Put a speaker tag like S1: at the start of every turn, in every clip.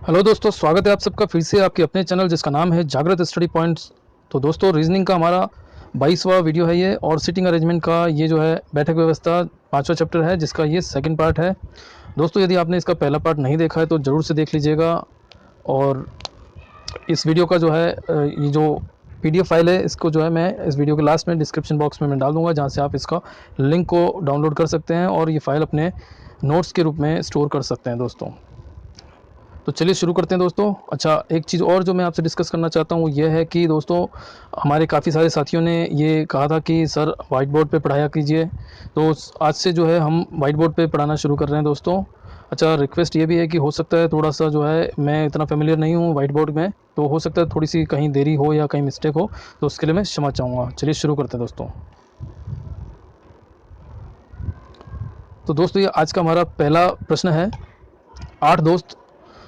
S1: Hello दोस्तों, स्वागत है आप सबका फिर से आपके अपने चैनल जिसका नाम है जागृत स्टडी पॉइंट्स। तो दोस्तों, रीजनिंग का हमारा 22वां वीडियो है ये, और सिटिंग अरेंजमेंट का ये जो है बैठक व्यवस्था 5वां चैप्टर है जिसका ये सेकंड पार्ट है। दोस्तों, यदि आपने इसका पहला पार्ट नहीं देखा है तो ज़रूर से देख लीजिएगा। और इस वीडियो का जो है ये जो PDF फाइल है इसको जो है मैं इस वीडियो के लास्ट में डिस्क्रिप्शन बॉक्स में मैं डाल दूँगा, जहाँ से आप इसका लिंक को डाउनलोड कर सकते हैं और ये फ़ाइल अपने नोट्स के रूप में स्टोर कर सकते हैं दोस्तों। तो चलिए शुरू करते हैं दोस्तों। अच्छा, एक चीज़ और जो मैं आपसे डिस्कस करना चाहता हूँ वो ये है कि दोस्तों, हमारे काफ़ी सारे साथियों ने ये कहा था कि सर वाइट बोर्ड पे पढ़ाया कीजिए, तो आज से जो है हम वाइट बोर्ड पे पढ़ाना शुरू कर रहे हैं दोस्तों। अच्छा, रिक्वेस्ट ये भी है कि हो सकता है थोड़ा सा जो है मैं इतना फेमिलियर नहीं हूँ वाइट बोर्ड में, तो हो सकता है थोड़ी सी कहीं देरी हो या कहीं मिस्टेक हो, तो उसके लिए मैं क्षमा चाहूँगा। चलिए शुरू करते हैं दोस्तों। तो दोस्तों, ये आज का हमारा पहला प्रश्न है। 8 दोस्त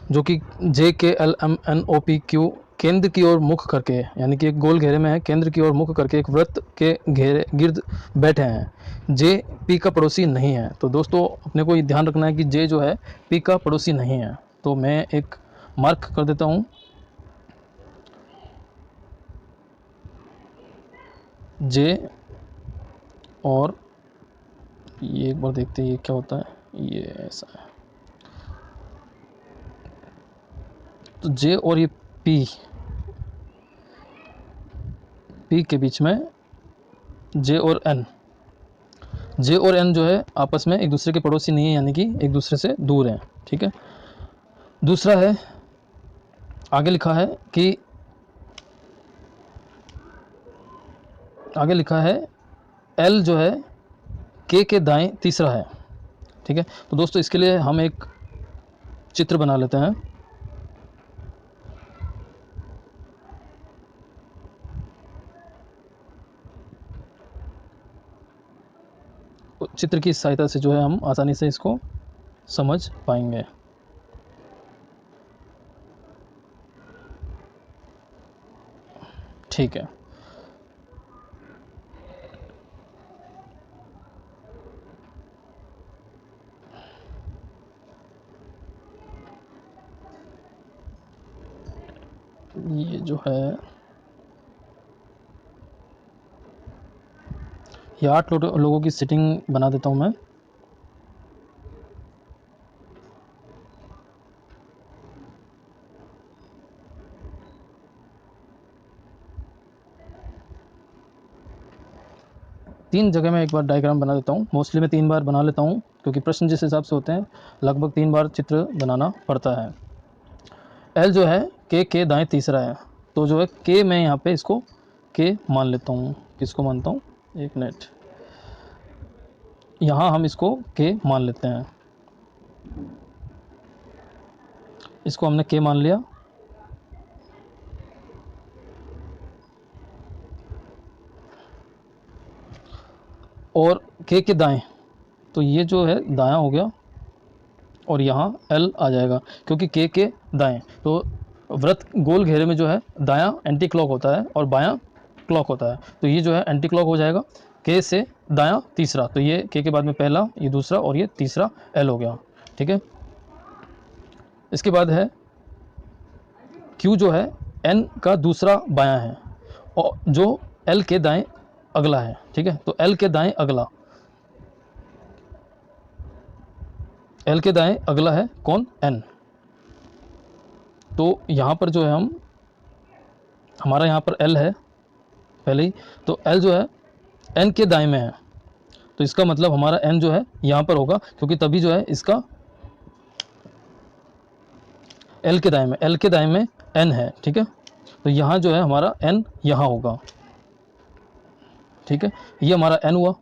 S1: जो कि JKLMNOPQ केंद्र की ओर मुख करके, यानी कि एक गोल घेरे में है, केंद्र की ओर मुख करके एक वृत्त के घेरे गिर्द बैठे हैं। J P का पड़ोसी नहीं है। तो दोस्तों, अपने को ये ध्यान रखना है कि J जो है P का पड़ोसी नहीं है। तो मैं एक मार्क कर देता हूँ J, और ये एक बार देखते हैं ये क्या होता है। ये ऐसा है, तो J और ये P के बीच में J और N जो है आपस में एक दूसरे के पड़ोसी नहीं है, यानी कि एक दूसरे से दूर हैं। ठीक है। दूसरा है, आगे लिखा है कि L जो है K के दाएं तीसरा है। ठीक है। तो दोस्तों, इसके लिए हम एक चित्र बना लेते हैं। चित्र की सहायता से जो है हम आसानी से इसको समझ पाएंगे। ठीक है। ये जो है ये 8 लोगों की सिटिंग बना देता हूं मैं। तीन जगह मैं एक बार डायग्राम बना देता हूँ। मोस्टली मैं 3 बार बना लेता हूँ, क्योंकि प्रश्न जिस हिसाब से होते हैं लगभग 3 बार चित्र बनाना पड़ता है। L जो है K के दाएं तीसरा है, तो जो है K मैं यहाँ पे इसको K मान लेता हूँ। किसको मानता हूँ, एक मिनट, यहाँ हम इसको K मान लेते हैं। इसको हमने K मान लिया। और K के दाएं, तो ये जो है दायां हो गया, और यहाँ L आ जाएगा, क्योंकि K के दाएं, तो वृत्त गोल घेरे में जो है दायां एंटी क्लॉक होता है और बायां क्लॉक होता है। तो ये जो है एंटी क्लॉक हो जाएगा। K से दायां तीसरा, तो ये K के बाद में पहला, ये दूसरा, और ये तीसरा L हो गया। ठीक है। इसके बाद है Q जो है N का दूसरा बायां है, और जो L के दाएं अगला है। ठीक है। तो L के दाएं अगला, L के दाएं अगला है कौन, N। तो यहाँ पर जो है हमारा यहाँ पर L है पहले ही, तो L जो है N के दाएं में है, तो इसका मतलब हमारा N जो है यहाँ पर होगा, क्योंकि तभी जो है इसका L के दाएं में N है। ठीक है। तो यहाँ जो है हमारा N यहाँ होगा। ठीक है। ये हमारा N हुआ।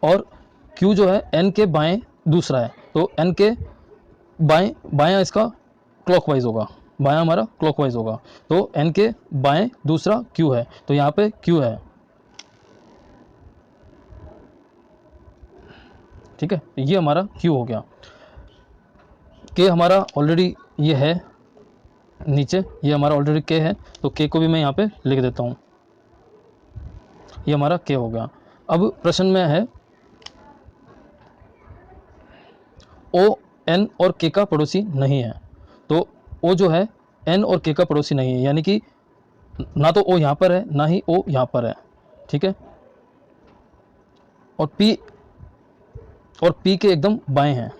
S1: और Q जो है N के बाएं दूसरा है, तो N के बायां इसका क्लॉकवाइज होगा, बायां हमारा क्लॉकवाइज होगा। तो N के बाएं दूसरा Q है, तो यहाँ पे Q है। ठीक है। ये हमारा Q हो गया। K हमारा ऑलरेडी ये है नीचे, ये हमारा ऑलरेडी K है, तो K को भी मैं यहाँ पे लिख देता हूँ। ये हमारा K हो गया। अब प्रश्न में है O, N और K का पड़ोसी नहीं है। तो ओ जो है एन और के का पड़ोसी नहीं है, यानी कि ना तो ओ यहाँ पर है ना ही ओ यहाँ पर है, ठीक है। और पी के एकदम बाएं हैं,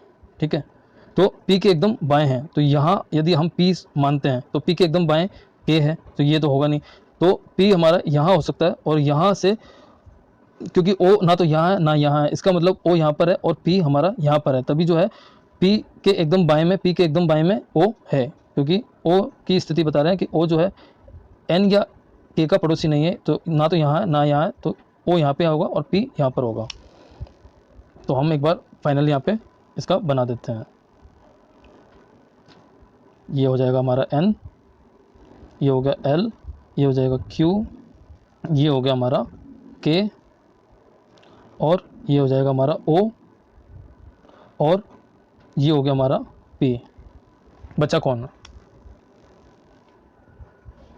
S1: ठीक है। तो पी के एकदम बाएं हैं, तो यहाँ यदि हम पी मानते हैं तो पी के एकदम बाएं के है, तो ये तो होगा नहीं। तो पी हमारा यहाँ हो सकता है, और यहाँ से क्योंकि ओ ना तो यहाँ है ना यहाँ है, इसका मतलब ओ यहाँ पर है और पी हमारा यहाँ पर है, तभी जो है पी के एकदम बाएं में, पी के एकदम बाएं में ओ है, क्योंकि ओ की स्थिति बता रहे हैं कि ओ जो है एन या के का पड़ोसी नहीं है, तो ना तो यहाँ है ना यहाँ है, तो ओ यहाँ पे होगा और पी यहाँ पर होगा। तो हम एक बार फाइनल यहाँ पे इसका बना देते हैं। ये हो जाएगा हमारा एन, ये हो गया एल, ये हो जाएगा क्यू, ये हो गया हमारा के, और ये हो जाएगा हमारा ओ, और ये हो गया हमारा पी। बचा कौन?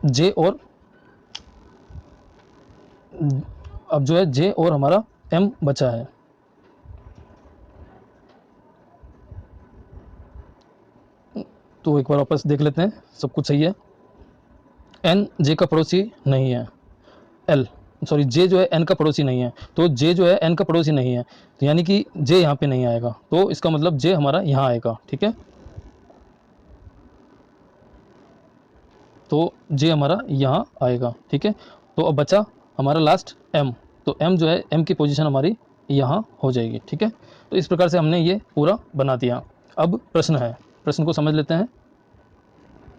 S1: जे, और अब जो है जे और हमारा एम बचा है। तो एक बार वापस देख लेते हैं, सब कुछ सही है। एन जे का पड़ोसी नहीं है, जे जो है एन का पड़ोसी नहीं है, तो जे जो है एन का पड़ोसी नहीं है, तो यानी कि जे यहाँ पे नहीं आएगा, तो इसका मतलब जे हमारा यहाँ आएगा, ठीक है। तो जे हमारा यहाँ आएगा, ठीक है। तो अब बचा हमारा लास्ट एम, तो एम जो है एम की पोजीशन हमारी यहाँ हो जाएगी, ठीक है। तो इस प्रकार से हमने ये पूरा बना दिया। अब प्रश्न है, प्रश्न को समझ लेते हैं।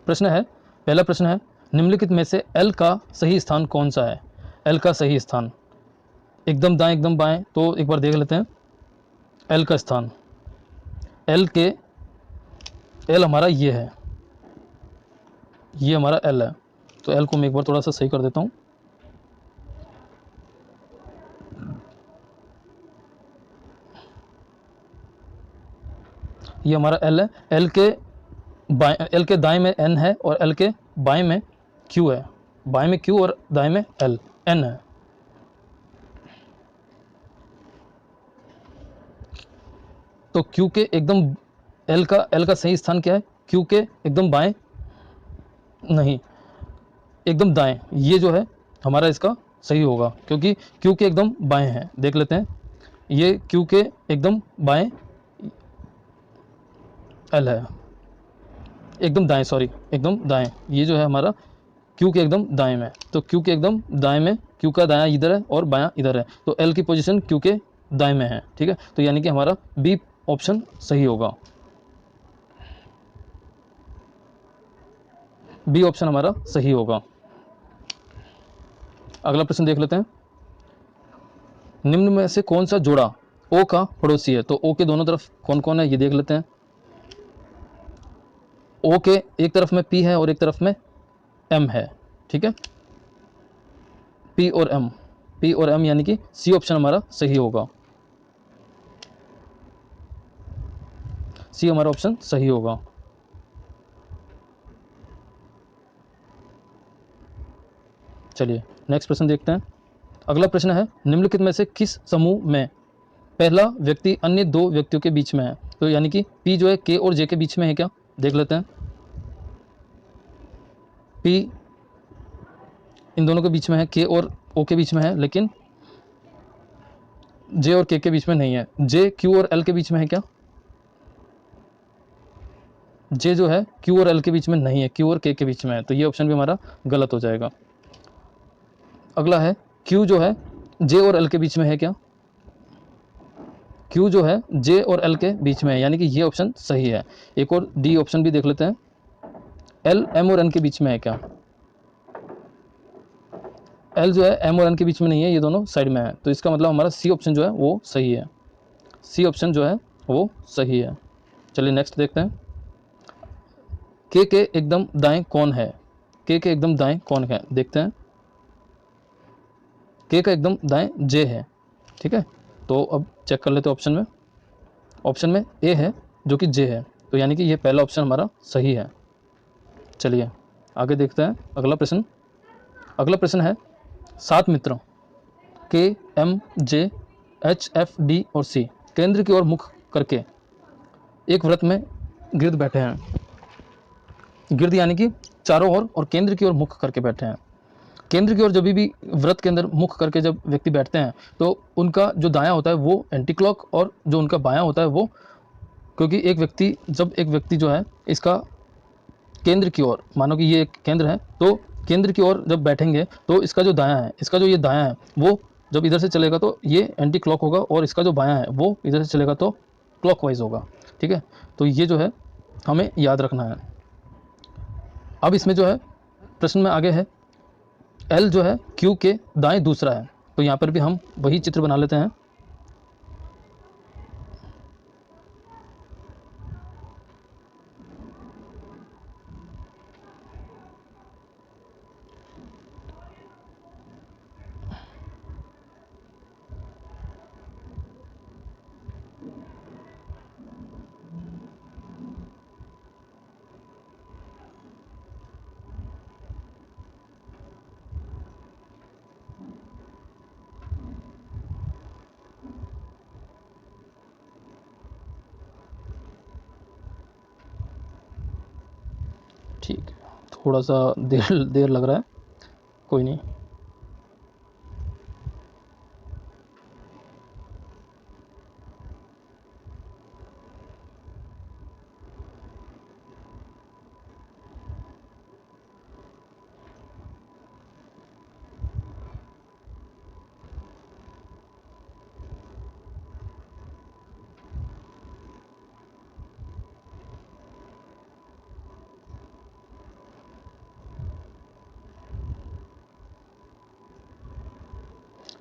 S1: प्रश्न है, पहला प्रश्न है, निम्नलिखित में से एल का सही स्थान कौन सा है? एल का सही स्थान एकदम दाएं एकदम बाएं, तो एक बार देख लेते हैं। एल का स्थान, एल हमारा ये है, ये हमारा एल है, तो एल को मैं एक बार थोड़ा सा सही कर देता हूँ। ये हमारा एल है, एल के दाएं में एन है और एल के बाएं में क्यू है, बाएं में क्यू और दाएं में एन है। तो क्यू के एकदम एल का सही स्थान क्या है? क्यू के एकदम बाएं नहीं, एकदम दाएं, ये जो है हमारा इसका सही होगा, क्योंकि क्यू के एकदम बाएं है। देख लेते हैं, ये क्यू के एकदम बाएं एल है, एकदम दाएं, सॉरी एकदम दाएं, ये जो है हमारा क्यू के एकदम दाएं में। तो क्यू के एकदम दाएं में, क्यू का दायां इधर है और बायां इधर है, तो एल की पोजीशन क्यू के दाएं में है, ठीक है। तो यानी कि हमारा बी ऑप्शन सही होगा, बी ऑप्शन हमारा सही होगा। अगला प्रश्न देख लेते हैं। निम्न में से कौन सा जोड़ा ओ का पड़ोसी है? तो ओ के दोनों तरफ कौन कौन है ये देख लेते हैं। ओ के एक तरफ में पी है और एक तरफ में एम है, ठीक है। पी और एम यानी कि सी ऑप्शन हमारा सही होगा, सी हमारा ऑप्शन सही होगा। चलिए नेक्स्ट प्रश्न देखते हैं। अगला प्रश्न है, निम्नलिखित में से किस समूह में पहला व्यक्ति अन्य दो व्यक्तियों के बीच में है? तो यानी कि पी जो है के और जे के बीच में है क्या? देख लेते हैं। पी इन दोनों के बीच में है, के और ओ के बीच में है, लेकिन जे और के बीच में नहीं है। जे क्यू और एल के बीच में है क्या? जे जो है क्यू और एल के बीच में नहीं है, क्यू और के बीच में है, तो ये ऑप्शन भी हमारा गलत हो जाएगा। अगला है, क्यू जो है जे और एल के बीच में है क्या? क्यू जो है जे और एल के बीच में है, यानी कि ये ऑप्शन सही है। एक और डी ऑप्शन भी देख लेते हैं। एल एम और एन के बीच में है क्या? एल जो है एम और एन के बीच में नहीं है, ये दोनों साइड में है, तो इसका मतलब हमारा सी ऑप्शन जो है वो सही है, सी ऑप्शन जो है वो सही है। चलिए नेक्स्ट देखते हैं। के एकदम दाएं कौन है? के एकदम दाएं कौन है देखते हैं। के का एकदम दाएं जे है, ठीक है। तो अब चेक कर लेते हैं ऑप्शन में ए है जो कि जे है, तो यानी कि ये पहला ऑप्शन हमारा सही है। चलिए आगे देखते हैं अगला प्रश्न। अगला प्रश्न है, 7 मित्र के M J H F D और सी केंद्र की ओर मुख करके एक व्रत में गिरद बैठे हैं। गिर्द यानी कि चारों ओर और केंद्र की ओर मुख करके बैठे हैं। केंद्र की ओर जब भी व्रत के अंदर मुख करके जब व्यक्ति बैठते हैं तो उनका जो दायां होता है वो एंटी क्लॉक और जो उनका बायां होता है वो, क्योंकि एक व्यक्ति जो है इसका केंद्र की ओर, मानो कि ये एक केंद्र है, तो केंद्र की ओर जब बैठेंगे तो इसका जो दायां है, इसका जो ये दायां है वो जब इधर से चलेगा तो ये एंटी क्लॉक होगा, और इसका जो बायां है वो इधर से चलेगा तो क्लॉकवाइज होगा। ठीक है, तो ये जो है हमें याद रखना है। अब इसमें जो है प्रश्न में आगे है एल जो है क्यू के दाएं दूसरा है, तो यहाँ पर भी हम वही चित्र बना लेते हैं। ठीक है, थोड़ा सा देर देर लग रहा है, कोई नहीं।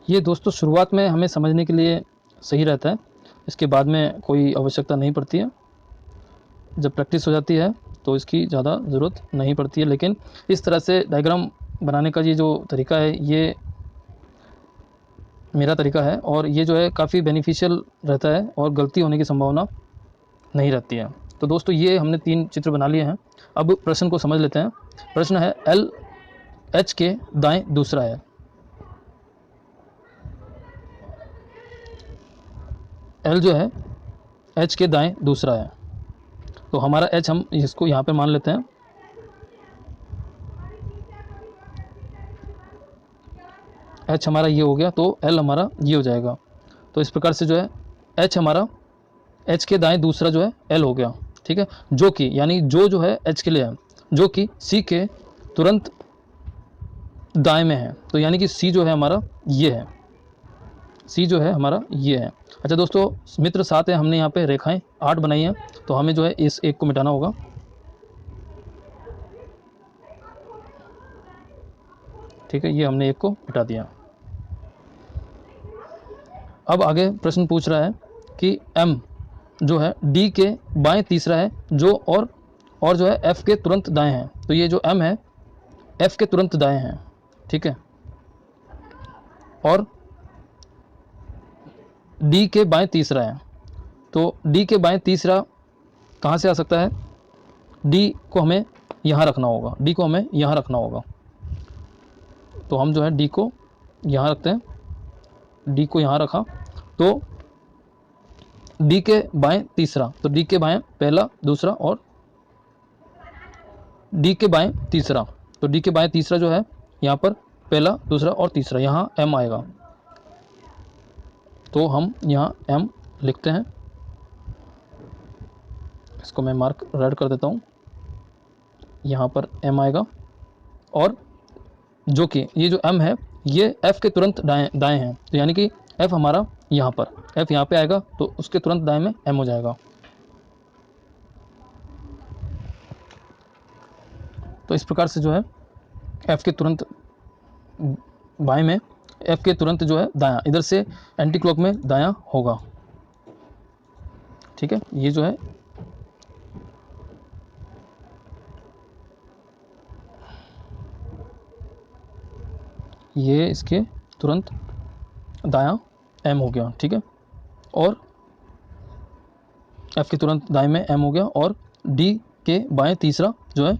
S1: ये दोस्तों शुरुआत में हमें समझने के लिए सही रहता है, इसके बाद में कोई आवश्यकता नहीं पड़ती है। जब प्रैक्टिस हो जाती है तो इसकी ज़्यादा ज़रूरत नहीं पड़ती है। लेकिन इस तरह से डायग्राम बनाने का ये जो तरीका है ये मेरा तरीका है, और ये जो है काफ़ी बेनिफिशियल रहता है और गलती होने की संभावना नहीं रहती है। तो दोस्तों ये हमने 3 चित्र बना लिए हैं। अब प्रश्न को समझ लेते हैं। प्रश्न है एल एच के दाएं दूसरा है। एल जो है एच के दाएं दूसरा है, तो हमारा एच हम इसको यहाँ पे मान लेते हैं। एच हमारा ये हो गया, तो एल हमारा ये हो जाएगा। तो इस प्रकार से जो है एच हमारा एच के दाएं दूसरा जो है एल हो गया। ठीक है, जो कि यानी जो है एच के लिए है, जो कि सी के तुरंत दाएं में है, तो यानी कि सी जो है हमारा ये है, सी जो है हमारा ये है। अच्छा दोस्तों, मित्र साथ है, हमने यहाँ पे रेखाएं 8 बनाई हैं, तो हमें जो है इस एक को मिटाना होगा। ठीक है, ये हमने एक को मिटा दिया। अब आगे प्रश्न पूछ रहा है कि एम जो है डी के बाएं तीसरा है, जो और जो है एफ के तुरंत दाएं है, तो ये जो एम है एफ के तुरंत दाएं है। ठीक है, और डी के बाएं तीसरा है, तो डी के बाएं तीसरा कहाँ से आ सकता है? डी को हमें यहाँ रखना होगा, डी को हमें यहाँ रखना होगा। तो हम जो है डी को यहाँ रखते हैं, डी को यहाँ रखा, तो डी के बाएं तीसरा, तो डी के बाएं पहला दूसरा और डी के बाएं तीसरा, तो डी के बाएं तीसरा जो है यहाँ पर पहला दूसरा और तीसरा, यहाँ एम आएगा, तो हम यहाँ एम लिखते हैं। इसको मैं मार्क रेड कर देता हूँ, यहाँ पर एम आएगा, और जो कि ये जो एम है ये एफ के तुरंत दाएं हैं, तो यानी कि एफ हमारा यहाँ पर, एफ यहाँ पे आएगा, तो उसके तुरंत दाएं में एम हो जाएगा। तो इस प्रकार से जो है एफ के तुरंत बाएं में, एफ के तुरंत जो है दायां, इधर से एंटी क्लॉक में दायां होगा। ठीक है, ये जो है ये इसके तुरंत दायां एम हो गया। ठीक है, और एफ के तुरंत दाएं में एम हो गया, और डी के बाएं तीसरा जो है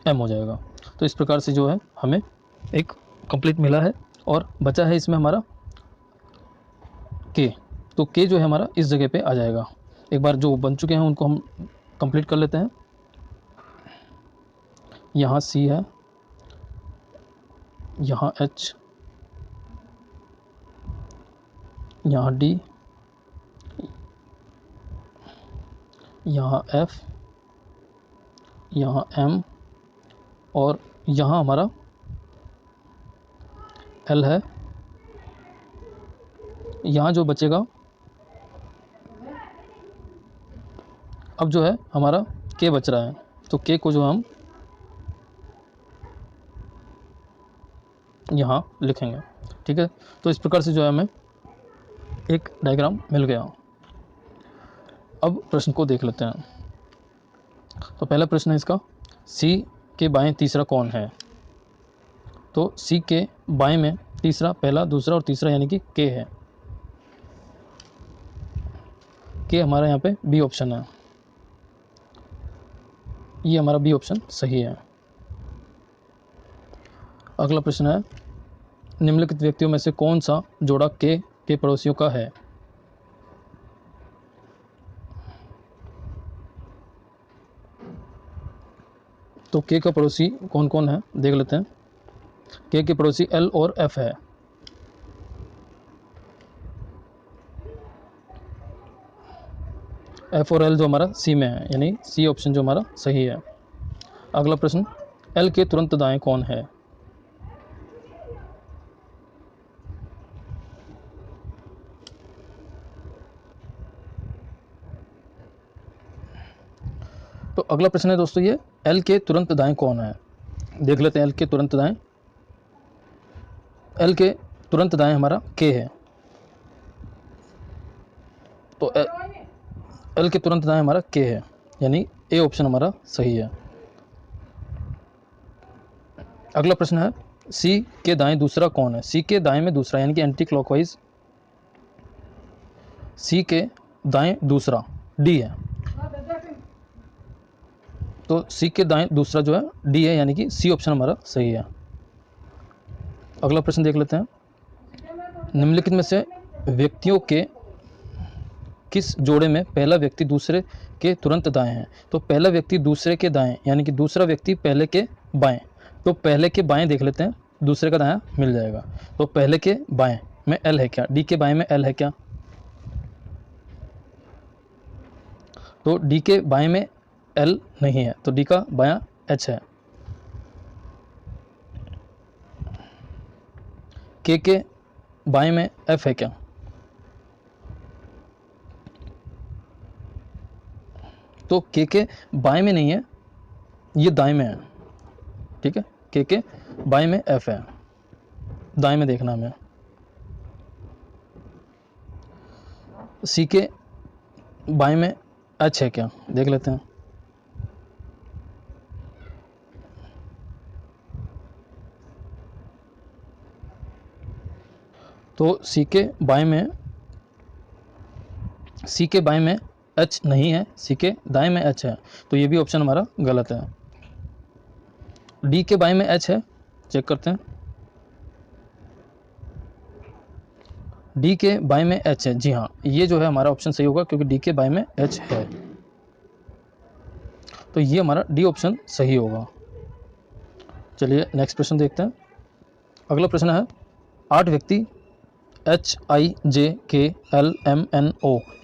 S1: एम हो जाएगा। तो इस प्रकार से जो है हमें एक कंप्लीट मिला है, और बचा है इसमें हमारा के, तो के जो है हमारा इस जगह पे आ जाएगा। एक बार जो बन चुके हैं उनको हम कंप्लीट कर लेते हैं। यहाँ C है, यहाँ H, यहाँ D, यहाँ F, यहाँ M और यहाँ हमारा L है। यहाँ जो बचेगा अब जो है हमारा K बच रहा है, तो K को जो हम यहाँ लिखेंगे। ठीक है, तो इस प्रकार से जो है हमें एक डायग्राम मिल गया। अब प्रश्न को देख लेते हैं। तो पहला प्रश्न है इसका, C के बाएं तीसरा कौन है? तो C के बाएं में तीसरा, पहला, दूसरा और तीसरा यानी कि K है। K हमारा यहाँ पे B ऑप्शन है, ये हमारा B ऑप्शन सही है। अगला प्रश्न है, निम्नलिखित व्यक्तियों में से कौन सा जोड़ा K के पड़ोसियों का है? तो K का पड़ोसी कौन कौन है देख लेते हैं। K के पड़ोसी L और F है। F और L जो हमारा C में है, यानी C ऑप्शन जो हमारा सही है। अगला प्रश्न, L के तुरंत दाएं कौन है? तो अगला प्रश्न है दोस्तों ये, L के तुरंत दाएं कौन है? देख लेते हैं L के तुरंत दाएं। L के तुरंत दाएं हमारा K है। तो L के तुरंत दाएं हमारा K है, यानी A ऑप्शन हमारा सही है। अगला प्रश्न है, C के दाएं दूसरा कौन है? C के दाएं में दूसरा यानी कि एंटी क्लॉकवाइज C के दाएं दूसरा D है। तो C के दाएं दूसरा जो है D है, यानी कि C ऑप्शन हमारा सही है। अगला प्रश्न देख लेते हैं, निम्नलिखित में से व्यक्तियों के किस जोड़े में पहला व्यक्ति दूसरे के तुरंत दाएं है? तो पहला व्यक्ति दूसरे के दाएं यानी कि दूसरा व्यक्ति पहले के बाएं। तो पहले के बाएं देख लेते हैं, दूसरे का दायां मिल जाएगा। तो पहले के बाएं में L है क्या? D के बाएं में L है क्या? तो D के बाएं में L नहीं है, तो D का बायां H है। K के बाएं में F है क्या? तो K के बाएं में नहीं है, ये दाएं में है। ठीक है, K के बाएं में F है, दाएं में देखना हमें। C के बाएं में H है क्या? देख लेते हैं। तो C के बाएं में H नहीं है, C के दाएं में H है, तो ये भी ऑप्शन हमारा गलत है। D के बाएं में H है, चेक करते हैं। D के बाएं में H है, जी हाँ, ये जो है हमारा ऑप्शन सही होगा क्योंकि D के बाएं में H है, तो ये हमारा D ऑप्शन सही होगा। चलिए नेक्स्ट प्रश्न देखते हैं। अगला प्रश्न है, 8 व्यक्ति HIJKLMNO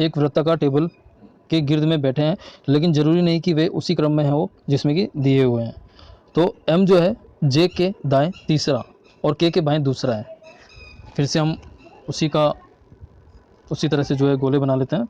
S1: एक वृत्ताकार टेबल के गिर्द में बैठे हैं, लेकिन ज़रूरी नहीं कि वे उसी क्रम में हो जिसमें कि दिए हुए हैं। तो M जो है J के दाएं तीसरा और K के बाएं दूसरा है। फिर से हम उसी तरह से जो है गोले बना लेते हैं।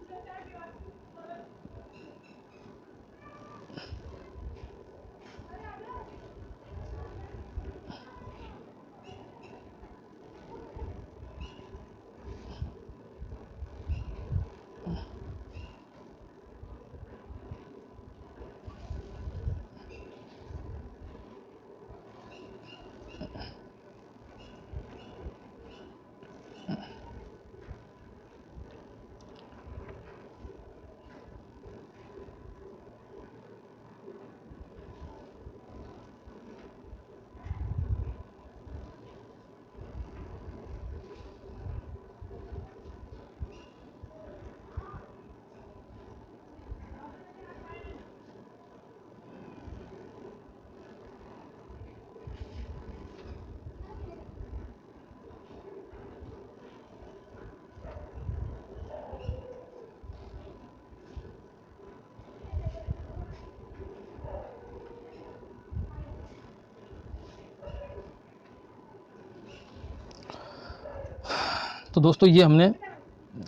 S1: तो दोस्तों ये हमने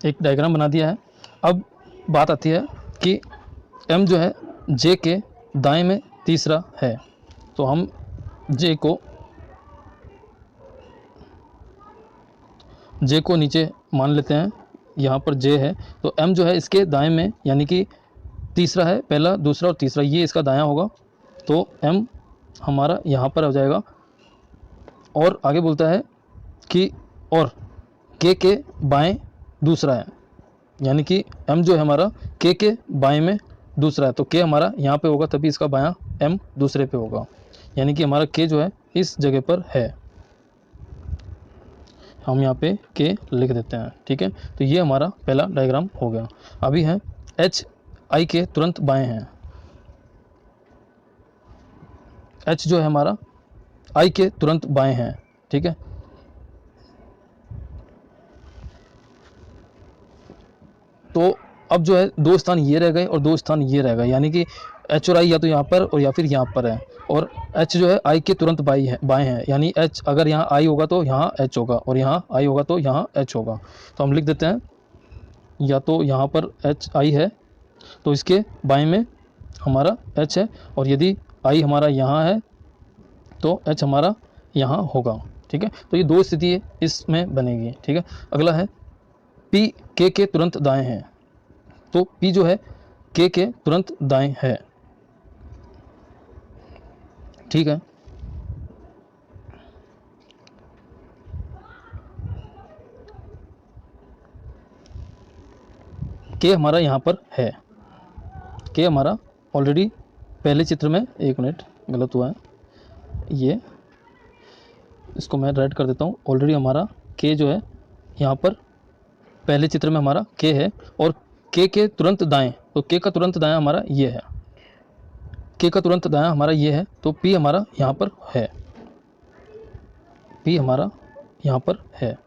S1: एक डायग्राम बना दिया है। अब बात आती है कि m जो है j के दाएं में तीसरा है, तो हम j को नीचे मान लेते हैं। यहाँ पर j है तो m जो है इसके दाएं में, यानी कि तीसरा है, पहला दूसरा और तीसरा, ये इसका दायां होगा, तो m हमारा यहाँ पर आ जाएगा। और आगे बोलता है कि और k के बाएं दूसरा है, यानी कि m जो है हमारा k के बाएं में दूसरा है, तो k हमारा यहाँ पे होगा, तभी इसका बायां m दूसरे पे होगा, यानी कि हमारा k जो है इस जगह पर है। हम यहाँ पे k लिख देते हैं, ठीक है। तो ये हमारा पहला डायग्राम हो गया। अभी है h i के तुरंत बाएं हैं। h जो है हमारा i के तुरंत बाएं हैं, ठीक है। तो अब जो है दो स्थान ये रह गए और दो स्थान ये रह गए, यानी कि h और i या तो यहाँ पर और या फिर यहाँ पर है, और h जो है i के तुरंत बाएं हैं, यानी h अगर यहाँ i होगा तो यहाँ h होगा, और यहाँ i होगा तो यहाँ h होगा। तो हम लिख देते हैं, या तो यहाँ पर h i है तो इसके बाएं में हमारा h है, और यदि i हमारा यहाँ है तो h हमारा यहाँ होगा, ठीक है। तो ये दो स्थिति इसमें बनेगी, ठीक है। अगला है p k के तुरंत दाएं हैं, तो p जो है k के तुरंत दाएं है, ठीक है। k हमारा यहाँ पर है, k हमारा ऑलरेडी पहले चित्र में, एक मिनट गलत हुआ है, ये इसको मैं रेड कर देता हूँ। ऑलरेडी हमारा k जो है यहाँ पर पहले चित्र में हमारा k है, और k के तुरंत दाएं, तो k का तुरंत दायां हमारा ये है, k का तुरंत दायां हमारा ये है, तो p हमारा यहाँ पर है, p हमारा यहाँ पर है।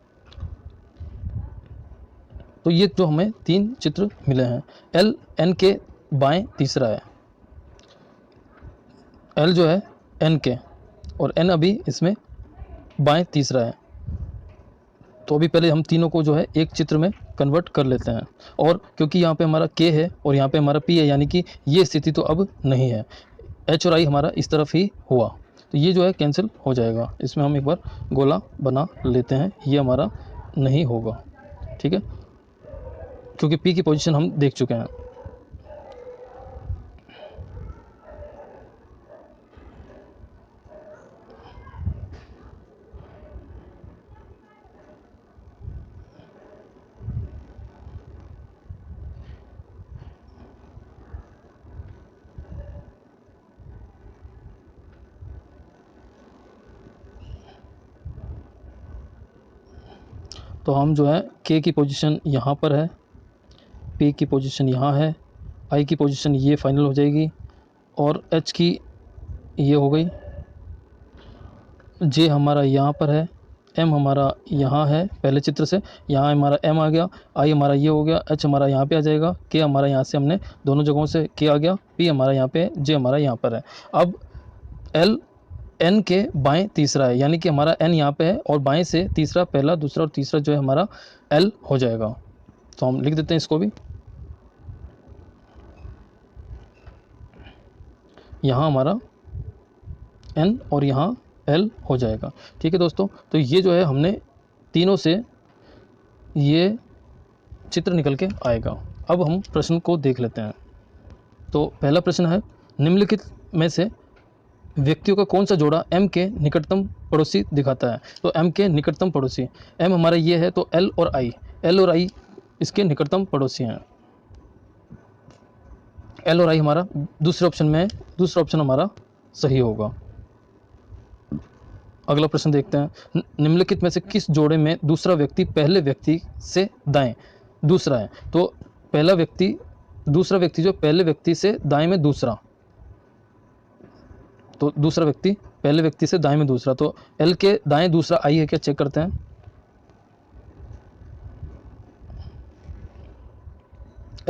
S1: तो ये जो हमें तीन चित्र मिले हैं। l n के बाएं तीसरा है, l जो है n के, और n अभी इसमें बाएं तीसरा है। तो अभी पहले हम तीनों को जो है एक चित्र में कन्वर्ट कर लेते हैं, और क्योंकि यहाँ पे हमारा k है और यहाँ पे हमारा p है, यानी कि ये स्थिति तो अब नहीं है, h और i हमारा इस तरफ ही हुआ, तो ये जो है कैंसिल हो जाएगा। इसमें हम एक बार गोला बना लेते हैं, ये हमारा नहीं होगा, ठीक है, क्योंकि p की पोजीशन हम देख चुके हैं। तो हम जो है k की पोजीशन यहाँ पर है, p की पोजीशन यहाँ है, i की पोजीशन ये फाइनल हो जाएगी, और h की ये हो गई, j हमारा यहाँ पर है, m हमारा यहाँ है पहले चित्र से, यहाँ हमारा m आ गया, i हमारा ये हो गया, h हमारा यहाँ पे आ जाएगा, k हमारा यहाँ से हमने दोनों जगहों से k आ गया, p हमारा यहाँ पे, j हमारा यहाँ पर है। अब l n के बाएं तीसरा है, यानी कि हमारा n यहाँ पे है, और बाएं से तीसरा, पहला दूसरा और तीसरा जो है हमारा l हो जाएगा। तो हम लिख देते हैं इसको भी, यहाँ हमारा n और यहाँ l हो जाएगा, ठीक है दोस्तों। तो ये जो है हमने तीनों से ये चित्र निकल के आएगा। अब हम प्रश्न को देख लेते हैं। तो पहला प्रश्न है, निम्नलिखित में से व्यक्तियों का कौन सा जोड़ा m के निकटतम पड़ोसी दिखाता है। तो m के निकटतम पड़ोसी, m हमारा ये है, तो l और i इसके निकटतम पड़ोसी हैं। l और i हमारा दूसरे ऑप्शन में, दूसरा ऑप्शन हमारा सही होगा। अगला प्रश्न देखते हैं, निम्नलिखित में से किस जोड़े में दूसरा व्यक्ति पहले व्यक्ति से दाएं दूसरा है। तो पहला व्यक्ति, दूसरा व्यक्ति जो पहले व्यक्ति से दाएं में दूसरा, तो दूसरा व्यक्ति पहले व्यक्ति से दाएं में दूसरा, तो l के दाएं दूसरा i है क्या, चेक करते हैं।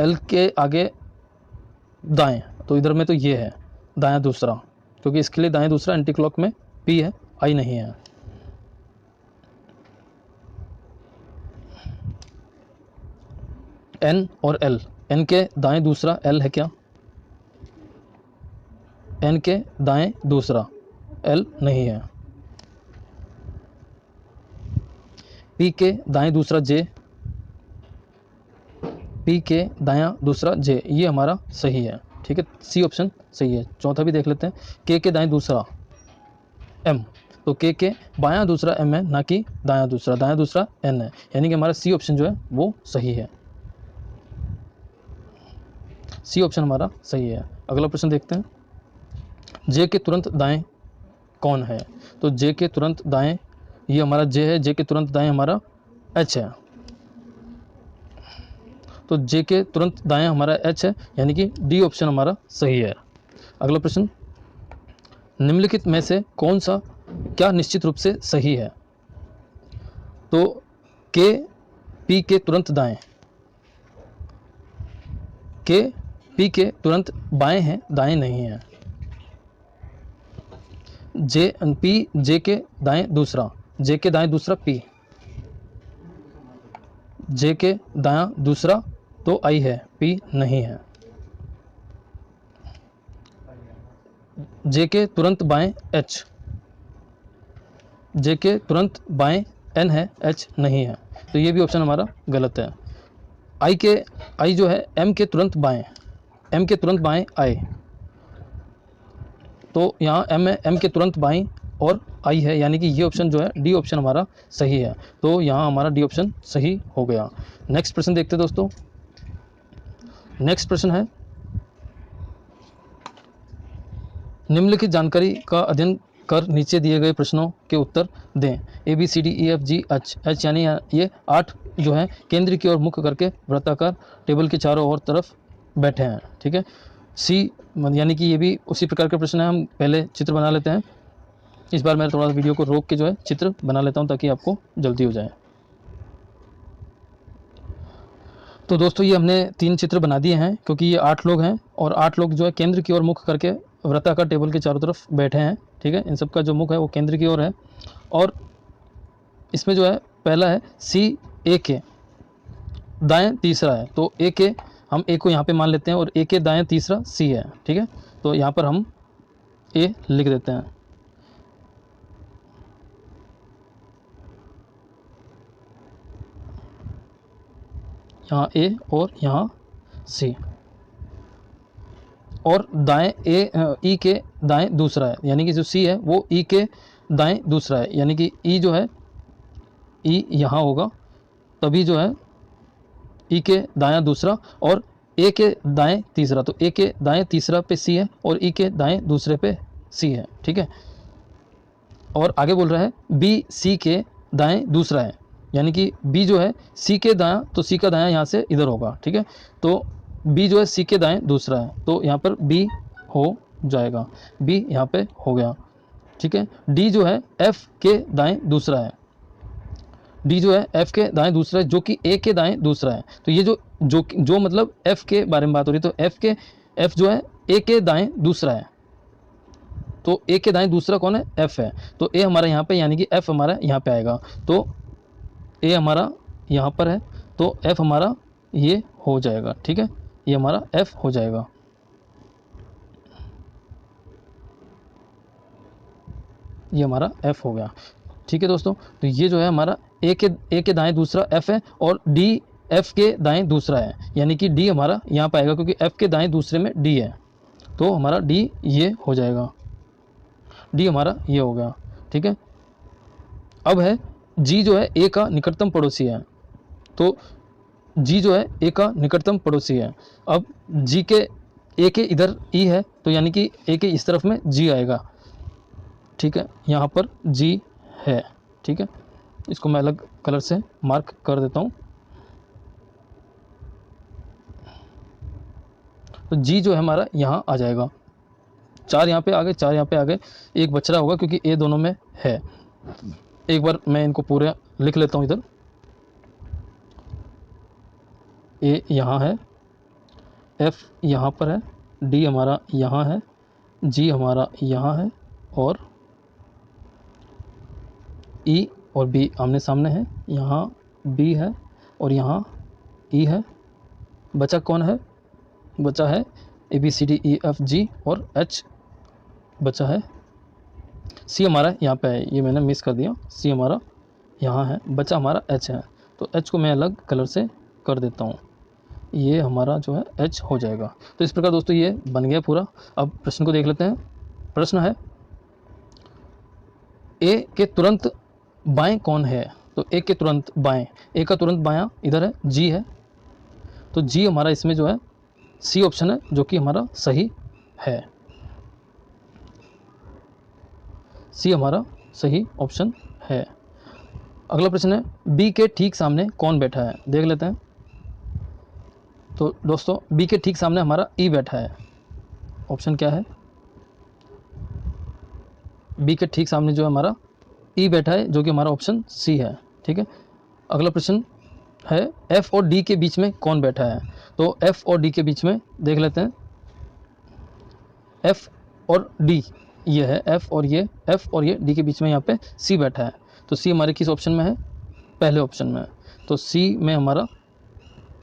S1: l के आगे दाएं, तो इधर में तो ये है दायां दूसरा, क्योंकि इसके लिए दाएं दूसरा एंटी क्लॉक में p है, i नहीं है। एन और एल, एन के दाएं दूसरा एल है क्या? एन के दाएं दूसरा एल नहीं है। पी के दाएं दूसरा जे, पी के दायां दूसरा जे, ये हमारा सही है। ठीक है, सी ऑप्शन सही है। चौथा भी देख लेते हैं, के दाएं दूसरा एम, तो के बायां दूसरा एम है, ना कि दायां दूसरा एन है, यानी कि हमारा सी ऑप्शन जो है वो सही है। सी ऑप्शन हमारा सही है। अगला प्रश्न देखते हैं, जे के तुरंत दाएं कौन है? तो जे के तुरंत दाएं, ये हमारा जे है, जे के तुरंत दाएं हमारा एच है, तो जे के तुरंत दाएं हमारा एच है, यानी कि डी ऑप्शन हमारा सही है। अगला प्रश्न, निम्नलिखित में से कौन सा क्या निश्चित रूप से सही है? तो के पी के तुरंत दाएं, के पी के तुरंत बाएं हैं, दाएं नहीं है। जे पी जे के दाएं दूसरा, जे के दाएं दूसरा पी, जे के दायां दूसरा तो आई है, पी नहीं है। जे के तुरंत बाएं एच, जे के तुरंत बाएं एन है, एच नहीं है, तो ये भी ऑप्शन हमारा गलत है। आई जो है एम के तुरंत बाएं, एम के तुरंत बाएं आई, तो यहाँ एम है, एम के तुरंत बाईं और आई है, यानी कि ये ऑप्शन जो है डी ऑप्शन हमारा सही है, तो यहाँ हमारा डी ऑप्शन सही हो गया। नेक्स्ट प्रश्न देखते हैं दोस्तों। नेक्स्ट प्रश्न है, निम्नलिखित जानकारी का अध्ययन कर नीचे दिए गए प्रश्नों के उत्तर दें। A B C D E F G H, यानी ये 8 जो है केंद्र की ओर मुख करके वृत्ताकार टेबल के चारों ओर तरफ बैठे हैं। ठीक है, सी यानी कि ये भी उसी प्रकार के प्रश्न है। हम पहले चित्र बना लेते हैं। इस बार मैं थोड़ा सा वीडियो को रोक के जो है चित्र बना लेता हूं ताकि आपको जल्दी हो जाए। तो दोस्तों ये हमने 3 चित्र बना दिए हैं, क्योंकि ये 8 लोग हैं और 8 लोग जो है केंद्र की ओर मुख करके वृत्ताकार टेबल के चारों तरफ बैठे हैं। ठीक है, इन सब का जो मुख है वो केंद्र की ओर है, और इसमें जो है पहला है सी, ए के दाएं तीसरा है, तो ए के हम ए को यहाँ पे मान लेते हैं और ए के दाएं तीसरा सी है। ठीक है, तो यहाँ पर हम ए लिख देते हैं। यहाँ ए और यहाँ सी, और दाएं ई के दाएं दूसरा है, यानी कि जो सी है वो ई के दाएं दूसरा है, यानी कि ई जो है ई यहाँ होगा, तभी जो है ई के दायां दूसरा, और ए के दाएं तीसरा, तो ए के दाएं तीसरा पे सी है और ई के दाएं दूसरे पे सी है। ठीक है, और आगे बोल रहा है बी सी के दाएं दूसरा है, यानी कि बी जो है सी के दायां, तो सी का दायां यहाँ से इधर होगा। ठीक है, तो बी जो है सी के दाएं दूसरा है, तो यहाँ पर बी हो जाएगा, बी यहाँ पे हो गया। ठीक है, डी जो है एफ के दाएं दूसरा है, डी जो है एफ के दाएं दूसरा है, जो कि ए के दाएं दूसरा है, तो ये जो मतलब एफ के बारे में बात हो रही है, तो एफ जो है ए के दाएं दूसरा है, तो ए के दाएं दूसरा कौन है? एफ है, तो ए हमारा यहाँ पे, यानी कि एफ हमारा यहाँ पे आएगा, तो ए हमारा यहाँ पर है, तो एफ हमारा ये हो जाएगा। ठीक है, ये हमारा एफ हो जाएगा। ये हमारा एफ हो गया। ठीक है दोस्तों, तो ये जो है हमारा ए के दाएं दूसरा एफ है, और डी एफ के दाएं दूसरा है, यानी कि डी हमारा यहाँ पे आएगा, क्योंकि एफ के दाएं दूसरे में डी है, तो हमारा डी ये हो जाएगा, डी हमारा ये हो गया। ठीक है, अब है जी जो है ए का निकटतम पड़ोसी है, तो जी जो है ए का निकटतम पड़ोसी है। अब जी के ए के इधर ई है, तो यानी कि ए के इस तरफ में जी आएगा। ठीक है, यहाँ पर जी है। ठीक है, इसको मैं अलग कलर से मार्क कर देता हूँ। तो जी जो है हमारा यहाँ आ जाएगा, 4 यहाँ पे आ गए, 4 यहाँ पे आ गए, एक बच रहा होगा क्योंकि ए दोनों में है। एक बार मैं इनको पूरे लिख लेता हूँ। इधर ए यहाँ है, एफ यहाँ पर है, डी हमारा यहाँ है, जी हमारा यहाँ है, और ई और बी आमने सामने है, यहाँ बी है और यहाँ ई है, बचा कौन है? बचा है ABCDEFG और H बचा है। C हमारा यहाँ पे है, ये मैंने मिस कर दिया। C हमारा यहाँ है, बचा हमारा H है। तो H को मैं अलग कलर से कर देता हूँ, ये हमारा जो है H हो जाएगा। तो इस प्रकार दोस्तों ये बन गया पूरा। अब प्रश्न को देख लेते हैं। प्रश्न है A के तुरंत बाएं कौन है? तो A के तुरंत बाएं, A का तुरंत बायां इधर है, G है। तो G हमारा इसमें जो है C ऑप्शन है जो कि हमारा सही है। C हमारा सही ऑप्शन है। अगला प्रश्न है B के ठीक सामने कौन बैठा है? देख लेते हैं। तो दोस्तों B के ठीक सामने हमारा E बैठा है। ऑप्शन क्या है? B के ठीक सामने जो है हमारा E बैठा है जो कि हमारा ऑप्शन C है। ठीक है। अगला प्रश्न है F और D के बीच में कौन बैठा है? तो F और D के बीच में देख लेते हैं। F और D ये है, F और ये D के बीच में यहाँ पे C बैठा है। तो C हमारे किस ऑप्शन में है? पहले ऑप्शन में है। तो C में हमारा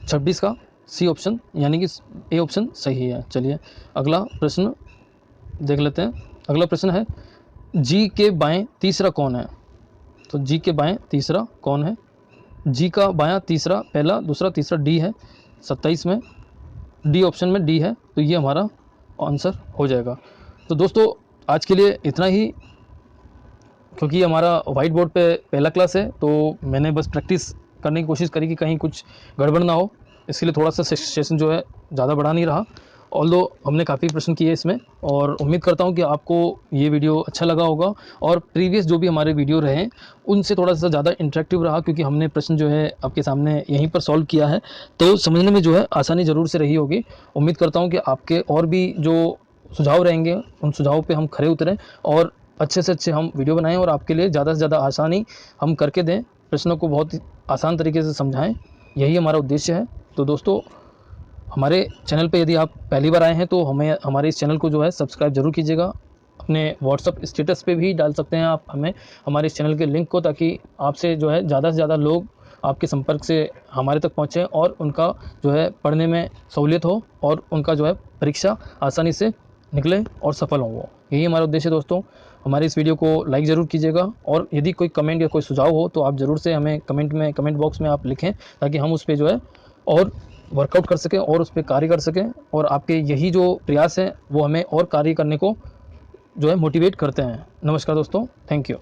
S1: 26 का C ऑप्शन यानी कि A ऑप्शन सही है। चलिए अगला प्रश्न देख लेते हैं। अगला प्रश्न है G के बाएं तीसरा कौन है? तो G के बाएं तीसरा कौन है? G का बायां तीसरा पहला दूसरा तीसरा D है। 27 में D ऑप्शन में D है, तो ये हमारा आंसर हो जाएगा। तो दोस्तों आज के लिए इतना ही, क्योंकि हमारा वाइट बोर्ड पे पहला क्लास है तो मैंने बस प्रैक्टिस करने की कोशिश करी कि कहीं कुछ गड़बड़ ना हो, इसके लिए थोड़ा सा सेशन जो है ज़्यादा बड़ा नहीं रहा। ऑल्दो हमने काफ़ी प्रश्न किए इसमें, और उम्मीद करता हूं कि आपको ये वीडियो अच्छा लगा होगा और प्रीवियस जो भी हमारे वीडियो रहे उनसे थोड़ा सा ज़्यादा इंटरेक्टिव रहा, क्योंकि हमने प्रश्न जो है आपके सामने यहीं पर सॉल्व किया है, तो समझने में जो है आसानी ज़रूर से रही होगी। उम्मीद करता हूँ कि आपके और भी जो सुझाव रहेंगे उन सुझावों पर हम खरे उतरें और अच्छे से अच्छे हम वीडियो बनाएं और आपके लिए ज़्यादा से ज़्यादा आसानी हम करके दें, प्रश्नों को बहुत आसान तरीके से समझाएं, यही हमारा उद्देश्य है। तो दोस्तों हमारे चैनल पे यदि आप पहली बार आए हैं तो हमारे इस चैनल को जो है सब्सक्राइब जरूर कीजिएगा। अपने व्हाट्सअप स्टेटस पे भी डाल सकते हैं आप हमें हमारे इस चैनल के लिंक को, ताकि आपसे जो है ज़्यादा से ज़्यादा लोग आपके संपर्क से हमारे तक पहुँचें और उनका जो है पढ़ने में सहूलियत हो और उनका जो है परीक्षा आसानी से निकले और सफल हो वो, यही हमारा उद्देश्य है। दोस्तों हमारे इस वीडियो को लाइक ज़रूर कीजिएगा, और यदि कोई कमेंट या कोई सुझाव हो तो आप ज़रूर से हमें कमेंट बॉक्स में आप लिखें, ताकि हम उस पर जो है और वर्कआउट कर सकें और उस पर कार्य कर सकें, और आपके यही जो प्रयास हैं वो हमें और कार्य करने को जो है मोटिवेट करते हैं। नमस्कार दोस्तों, थैंक यू।